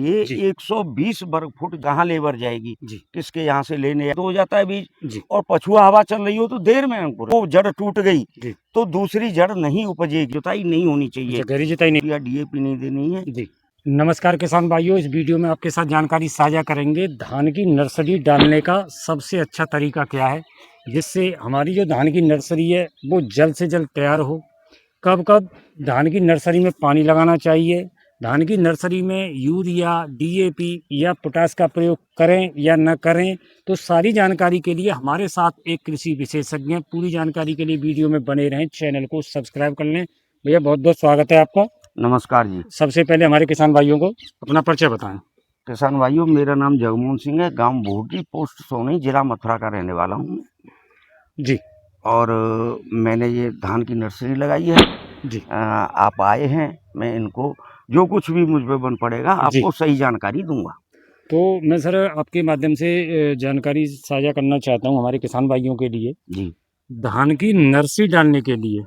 लिए जी। 120 वर्ग फुट कहाँ लेबर जाएगी, जी। किसके यहाँ से लेने तो हो जाता है बीज। जी। और पछुआ हवा चल रही हो तो देर में अंकुर, वो जड़ टूट गई जी। तो दूसरी जड़ नहीं उपजेगी, जुताई नहीं होनी चाहिए, गहरी जुताई नहीं या डीएपी नहीं देनी है। जी। नमस्कार किसान भाइयों, इस वीडियो में आपके साथ जानकारी साझा करेंगे धान की नर्सरी डालने का सबसे अच्छा तरीका क्या है, जिससे हमारी जो धान की नर्सरी है वो जल्द से जल्द तैयार हो। कब कब धान की नर्सरी में पानी लगाना चाहिए, धान की नर्सरी में यूरिया, डीएपी या पोटास का प्रयोग करें या न करें, तो सारी जानकारी के लिए हमारे साथ एक कृषि विशेषज्ञ हैं। पूरी जानकारी के लिए वीडियो में बने रहें, चैनल को सब्सक्राइब कर लें। भैया बहुत बहुत स्वागत है आपका। नमस्कार जी। सबसे पहले हमारे किसान भाइयों को अपना परिचय बताएं। किसान भाइयों, मेरा नाम जगमोहन सिंह है, गांव भोटी, पोस्ट सोनी, जिला मथुरा का रहने वाला हूँ जी। और मैंने ये धान की नर्सरी लगाई है जी। आप आए हैं, मैं इनको जो कुछ भी मुझ पे बन पड़ेगा जी। आपको सही जानकारी दूंगा। तो मैं सर आपके माध्यम से जानकारी साझा करना चाहता हूँ हमारे किसान भाइयों के लिए। जी। धान की नर्सरी डालने के लिए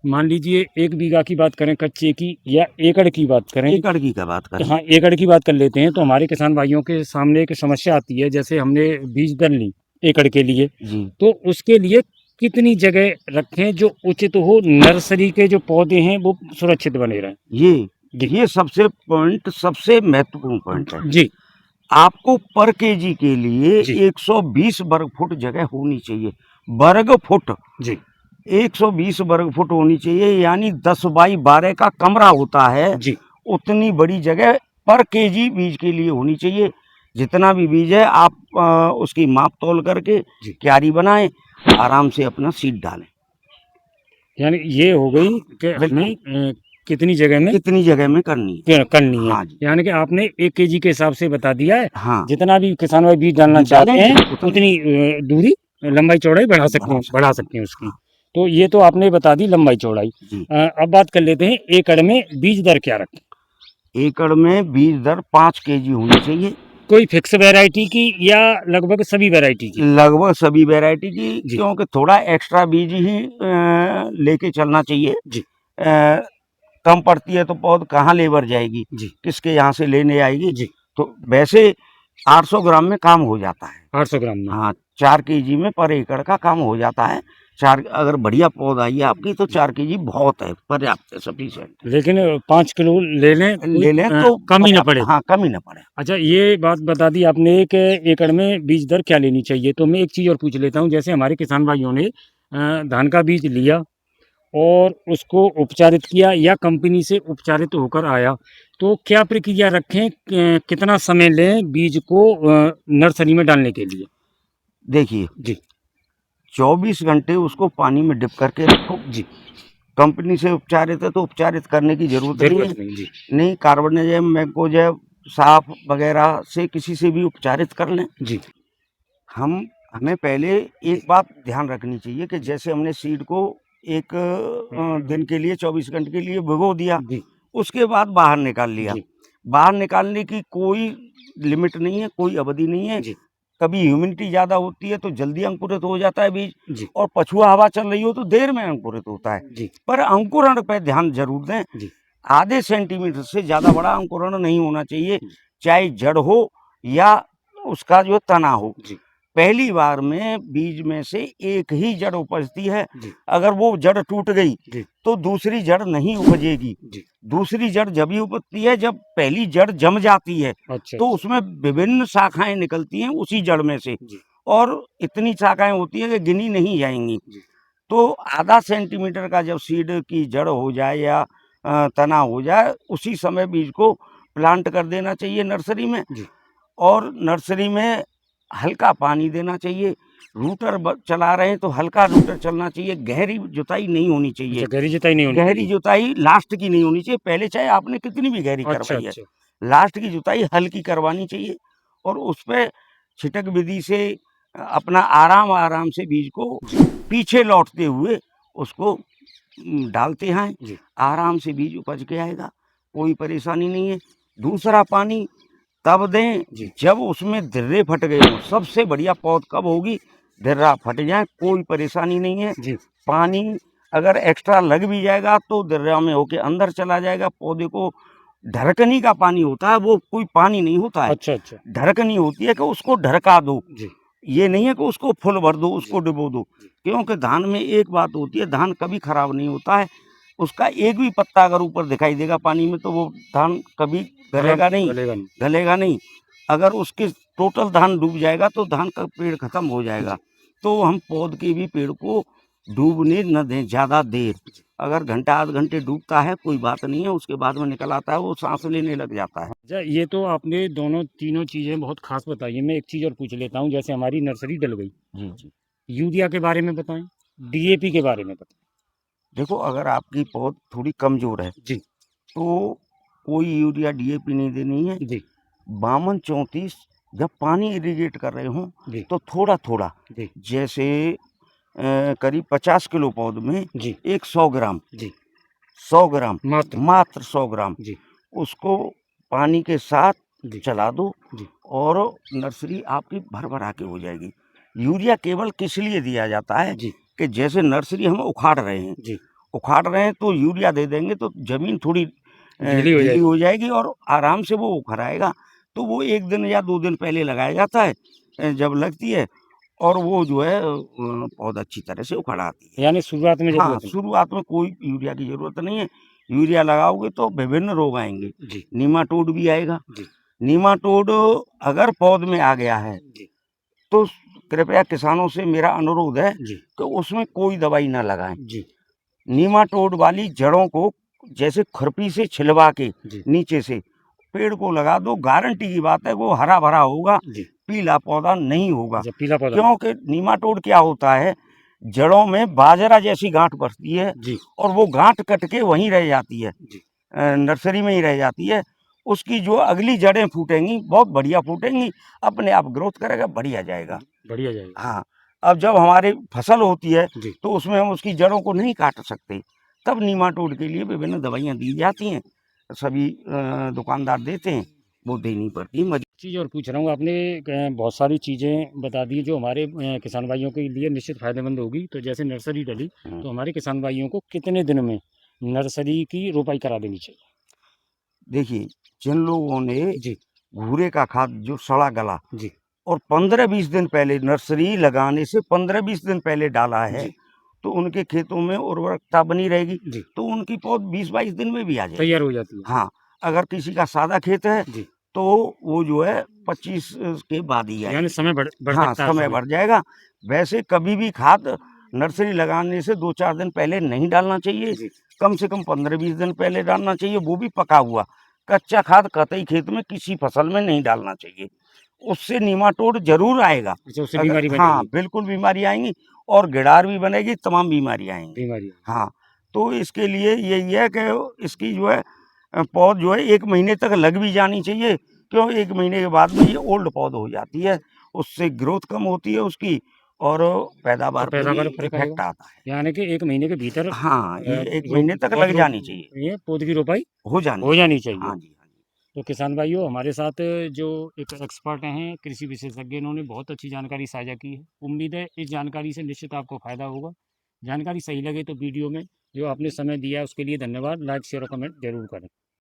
मान लीजिए 1 बीघा की बात करें कच्चे की या एकड़ की बात करें, एकड़ की क्या बात करें? हाँ एकड़ की बात कर लेते हैं। तो हमारे किसान भाइयों के सामने एक समस्या आती है, जैसे हमने बीज दर ली एकड़ के लिए, जी। तो उसके लिए कितनी जगह रखें जो उचित हो, नर्सरी के जो पौधे हैं वो सुरक्षित बने रहें। ये सबसे पॉइंट, सबसे महत्वपूर्ण पॉइंट है। जी। आपको पर केजी के लिए जी। 120 वर्ग फुट जगह होनी चाहिए। वर्ग फुट जी। 120 वर्ग फुट होनी चाहिए, यानी 10 बाई 12 का कमरा होता है, जी। उतनी बड़ी जगह पर केजी बीज के लिए होनी चाहिए। जितना भी बीज है आप उसकी माप तोल करके क्यारी बनाएं, आराम से अपना सीड डालें। यानी ये हो गई कि हमें कितनी जगह में करनी है। हाँ जी। यानी कि आपने 1 केजी के हिसाब से बता दिया है। हाँ। जितना भी किसान भाई बीज डालना चाहते हैं उतनी दूरी, लंबाई चौड़ाई बढ़ा सकते हैं उसकी। तो ये तो आपने बता दी लंबाई चौड़ाई। अब बात कर लेते हैं एकड़ में बीज दर क्या रखें। एकड़ में बीज दर 5 केजी होनी चाहिए। कोई फिक्स वैरायटी की या लगभग सभी वैरायटी की? लगभग सभी वैरायटी की, क्योंकि थोड़ा एक्स्ट्रा बीज ही लेके चलना चाहिए। जी। कम पड़ती है तो पौध कहाँ लेबर जाएगी, किसके यहाँ से लेने आएगी। जी। तो वैसे 800 ग्राम में काम हो जाता है। 800 ग्राम में? हाँ, 4 केजी में पर एकड़ का काम हो जाता है। अगर बढ़िया पौध आई है आपकी तो 4 केजी बहुत है, पर्याप्त है, सफिशिएंट। लेकिन 5 किलो ले लें तो कम ही ना पड़े। हाँ, कम ही ना पड़े। अच्छा, ये बात बता दी आपने कि एकड़ में बीज दर क्या लेनी चाहिए। तो मैं एक चीज़ और पूछ लेता हूँ, जैसे हमारे किसान भाइयों ने धान का बीज लिया और उसको उपचारित किया या कंपनी से उपचारित होकर आया, तो क्या प्रक्रिया रखें, कितना समय लें बीज को नर्सरी में डालने के लिए? देखिए जी। 24 घंटे उसको पानी में डिप करके रखो। जी। कंपनी से उपचारित है तो उपचारित करने की जरूरत नहीं। कार्बनिजम, मैंकोजेब, साफ वगैरह से किसी से भी उपचारित कर लें। जी। हमें पहले एक बात ध्यान रखनी चाहिए कि जैसे हमने सीड को एक दिन के लिए 24 घंटे के लिए भिगो दिया, उसके बाद बाहर निकाल लिया। बाहर निकालने की कोई लिमिट नहीं है, कोई अवधि नहीं है। कभी ह्यूमिडिटी ज्यादा होती है तो जल्दी अंकुरित हो जाता है बीज, और पछुआ हवा चल रही हो तो देर में अंकुरित होता है। पर अंकुरण पे ध्यान जरूर दें। आधे सेंटीमीटर से ज्यादा बड़ा अंकुरण नहीं होना चाहिए, चाहे जड़ हो या उसका जो तना हो। पहली बार में बीज में से एक ही जड़ उपजती है। अगर वो जड़ टूट गई तो दूसरी जड़ नहीं उपजेगी। दूसरी जड़ जब ही उपजती है जब पहली जड़ जम जाती है। तो उसमें विभिन्न शाखाएं निकलती हैं उसी जड़ में से, और इतनी शाखाएं होती है कि गिनी नहीं जाएंगी। तो आधा सेंटीमीटर का जब सीड की जड़ हो जाए या तना हो जाए, उसी समय बीज को प्लांट कर देना चाहिए नर्सरी में। और नर्सरी में हल्का पानी देना चाहिए। रूटर चला रहे हैं तो हल्का रूटर चलना चाहिए। गहरी जुताई नहीं होनी चाहिए। गहरी जुताई लास्ट की नहीं होनी चाहिए। पहले चाहे आपने कितनी भी गहरी करवाई है, लास्ट की जुताई हल्की करवानी चाहिए। और उस पर छिटक विधि से अपना आराम से बीज को पीछे लौटते हुए उसको डालते हैं, आराम से बीज उपज के आएगा, कोई परेशानी नहीं है। दूसरा पानी तब दें जब उसमें धिर्रे फट गए हों। सबसे बढ़िया पौध कब होगी, धिर्रा फट जाए, कोई परेशानी नहीं है। पानी अगर एक्स्ट्रा लग भी जाएगा तो धिर्रा में होके अंदर चला जाएगा, पौधे को ढरकनी का पानी होता है, वो कोई पानी नहीं होता है। अच्छा अच्छा ढरकनी होती है कि उसको ढरका दो, जी ये नहीं है कि उसको फुल भर दो, उसको जी डुबो दो। जी क्योंकि धान में एक बात होती है, धान कभी खराब नहीं होता है। उसका एक भी पत्ता अगर ऊपर दिखाई देगा पानी में तो वो धान कभी गलेगा नहीं, गलेगा नहीं गलेगा नहीं। अगर उसके टोटल धान डूब जाएगा तो धान का पेड़ खत्म हो जाएगा। जी तो हम पौध के भी पेड़ को डूबने न दें ज़्यादा देर। जी अगर घंटा आध घंटे डूबता है कोई बात नहीं है, उसके बाद में निकल आता है, वो सांस लेने लग जाता है। अच्छा, ये तो आपने दोनों तीनों चीज़ें बहुत खास बताई है। मैं एक चीज़ और पूछ लेता हूँ, जैसे हमारी नर्सरी डल गई, जी जी। यूरिया के बारे में बताएं, डीएपी के बारे में बताएं। देखो, अगर आपकी पौध थोड़ी कमज़ोर है जी तो कोई यूरिया डीएपी नहीं देनी है। जी 52-34 जब पानी इरिगेट कर रहे हों जी तो थोड़ा-थोड़ा, जी जैसे करीब 50 किलो पौध में जी एक 100 ग्राम, जी 100 ग्राम, मात्र मात्र 100 ग्राम जी उसको पानी के साथ जी चला दो जी और नर्सरी आपकी भर-भरा के हो जाएगी। यूरिया केवल किस लिए दिया जाता है जी कि जैसे नर्सरी हम जी उखाड़ रहे हैं तो यूरिया दे देंगे तो ज़मीन थोड़ी गीली हो गीली जाएगी। हो जाएगी और आराम से वो उखड़ आएगा। तो वो 1 दिन या 2 दिन पहले लगाया जाता है, जब लगती है और वो जो है पौधा अच्छी तरह से उखड़ आती है। यानी शुरुआत में हाँ, ज़रूरत नहीं। शुरुआत में कोई यूरिया की ज़रूरत नहीं है। यूरिया लगाओगे तो विभिन्न रोग आएँगे, जी नीमाटोड भी आएगा। जी नीमाटोड अगर पौध में आ गया है जी तो कृपया किसानों से मेरा अनुरोध है जी कि उसमें कोई दवाई ना लगाएँ। जी नीमाटोड वाली जड़ों को जैसे खुरपी से छिलवा के जी नीचे से पेड़ को लगा दो, गारंटी की बात है वो हरा-भरा होगा, जी पीला पौधा नहीं होगा। अच्छा, पीला पौधा नहीं। क्योंकि नीमाटोड क्या होता है, जड़ों में बाजरा जैसी गांठ बसती है जी और वो गांठ कट के वहीं रह जाती है, जी नर्सरी में ही रह जाती है। उसकी जो अगली जड़ें फूटेंगी, बहुत बढ़िया फूटेंगी, अपने आप ग्रोथ करेगा, बढ़िया जाएगा। बढ़िया जाएगा। हाँ, अब जब हमारी फसल होती है जी तो उसमें हम उसकी जड़ों को नहीं काट सकते, तब नीमाटोड के लिए विभिन्न दवाइयाँ दी जाती हैं, सभी दुकानदार देते हैं, वो देनी पड़ती है। चीज़ और पूछ रहा हूँ, आपने बहुत सारी चीज़ें बता दी जो हमारे किसान भाइयों के लिए निश्चित फ़ायदेमंद होगी। तो जैसे नर्सरी डली हुँ। तो हमारे किसान भाइयों को कितने दिन में नर्सरी की रोपाई करा देनी चाहिए? देखिए, जिन लोगों ने जी भूरे का खाद जो सड़ा गला जी और 15-20 दिन पहले नर्सरी लगाने से 15-20 दिन पहले डाला है, जी तो उनके खेतों में उर्वरकता बनी रहेगी, जी तो उनकी पौध 20-22 दिन में भी आ जाएगी। तैयार हो जाती है। हाँ, अगर किसी का सादा खेत है, जी तो वो जो है 25 के बाद ही यानी आएगी। समय बढ़ हाँ, सकता है समय समय। बढ़ जाएगा। वैसे कभी भी खाद नर्सरी लगाने से 2-4 दिन पहले नहीं डालना चाहिए, जी कम से कम 15-20 दिन पहले डालना चाहिए, वो भी पका हुआ। कच्चा खाद कतई खेत में किसी फसल में नहीं डालना चाहिए। उससे नीमाटोड ज़रूर आएगा। अच्छा, उससे अगर बीमारी हाँ, बनेगी। बिल्कुल बीमारी आएँगी और गिड़ार भी बनेगी, तमाम बीमारियाँ आएँगी। बीमारी हाँ, तो इसके लिए यही है कि इसकी जो है पौध जो है 1 महीने तक लग भी जानी चाहिए, क्यों 1 महीने के बाद में ये ओल्ड पौध हो जाती है, उससे ग्रोथ कम होती है उसकी और और पैदावार पे भी पैदावार में फ़र्क आएगा। इफ़ेक्ट आता है। यानी कि 1 महीने के भीतर हाँ, ये 1 रो महीने तक पौध लग जानी चाहिए, ये पौध की रोपाई हो जानी हो जानी चाहिए। चाहिए। हाँ जी, हाँ जी। तो किसान भाइयों, हमारे साथ जो एक एक्सपर्ट हैं, कृषि विशेषज्ञ, इन्होंने बहुत अच्छी जानकारी साझा की है। उम्मीद है इस जानकारी से निश्चित आपको फ़ायदा होगा। जानकारी सही लगे तो वीडियो में जो आपने समय दिया है उसके लिए धन्यवाद। लाइक, शेयर और कमेंट ज़रूर करें।